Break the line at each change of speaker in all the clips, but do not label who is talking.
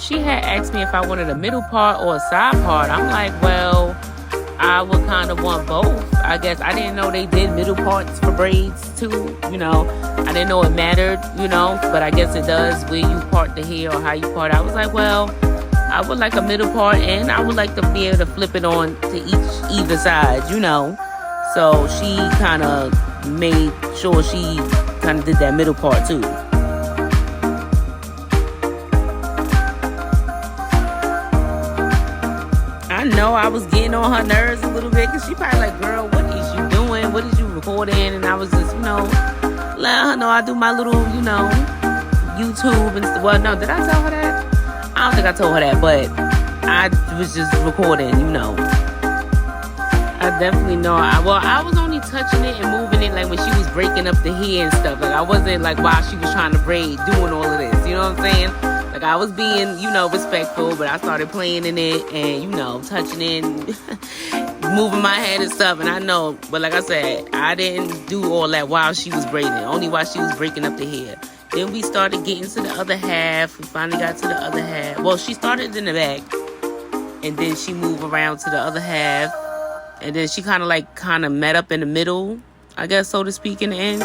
She had asked me if I wanted a middle part or a side part. I'm like, well, I would kind of want both. I guess I didn't know they did middle parts for braids too, I didn't know it mattered, but I guess it does where you part the hair or how you part. I was like, well, I would like a middle part, and I would like to be able to flip it on to either side, So she kind of made sure she kind of did that middle part too. I know I was getting on her nerves a little bit, because she probably like, girl, what is you doing? What is you recording? And I was just, letting her know I do my little, YouTube and stuff. Well, no, did I tell her that? I don't think I told her that, but I was just recording, I definitely know. I was only touching it and moving it like when she was breaking up the hair and stuff. Like, I wasn't like while she was trying to braid doing all of this. You know what I'm saying? Like, I was being, respectful, but I started playing in it and, touching it and moving my head and stuff. And I know, but like I said, I didn't do all that while she was braiding, only while she was breaking up the hair. Then we started getting to the other half. We finally got to the other half. Well, she started in the back, and then she moved around to the other half. And then she kind of met up in the middle, I guess, so to speak, in the end.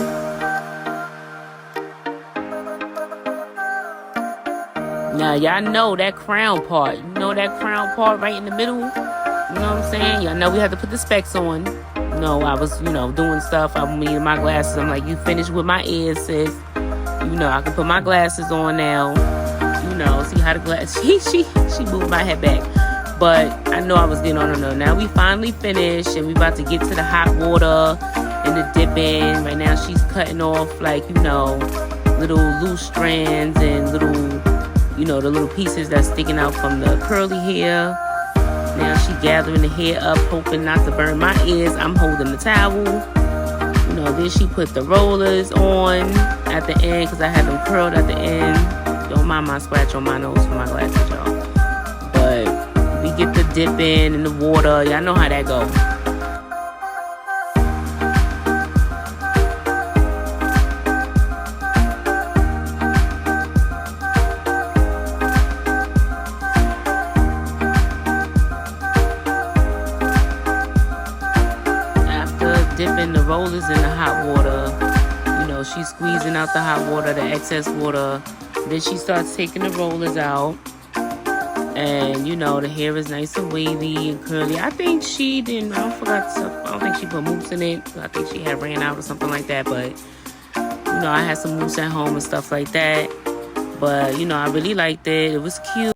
Now, y'all know that crown part. You know that crown part right in the middle? You know what I'm saying? Y'all know we had to put the specs on. I was, doing stuff. I mean, my glasses. I'm like, you finished with my ears, sis. I can put my glasses on now. See how the glass... She moved my head back. But I know I was getting on her nerve. Now we finally finished, and we about to get to the hot water and the dipping. Right now she's cutting off, little loose strands and little, the little pieces that's sticking out from the curly hair. Now she gathering the hair up, hoping not to burn my ears. I'm holding the towel. Then she put the rollers on at the end, because I had them curled at the end. Don't mind my scratch on my nose for my glasses, y'all. But we get the dipping in the water. Y'all know how that go. Dipping the rollers in the hot water, she's squeezing out the hot water, the excess water. Then she starts taking the rollers out, and the hair is nice and wavy and curly. I think she didn't, I don't think she put mousse in it. I think she had ran out or something like that, but I had some mousse at home and stuff like that. But I really liked it. It was cute.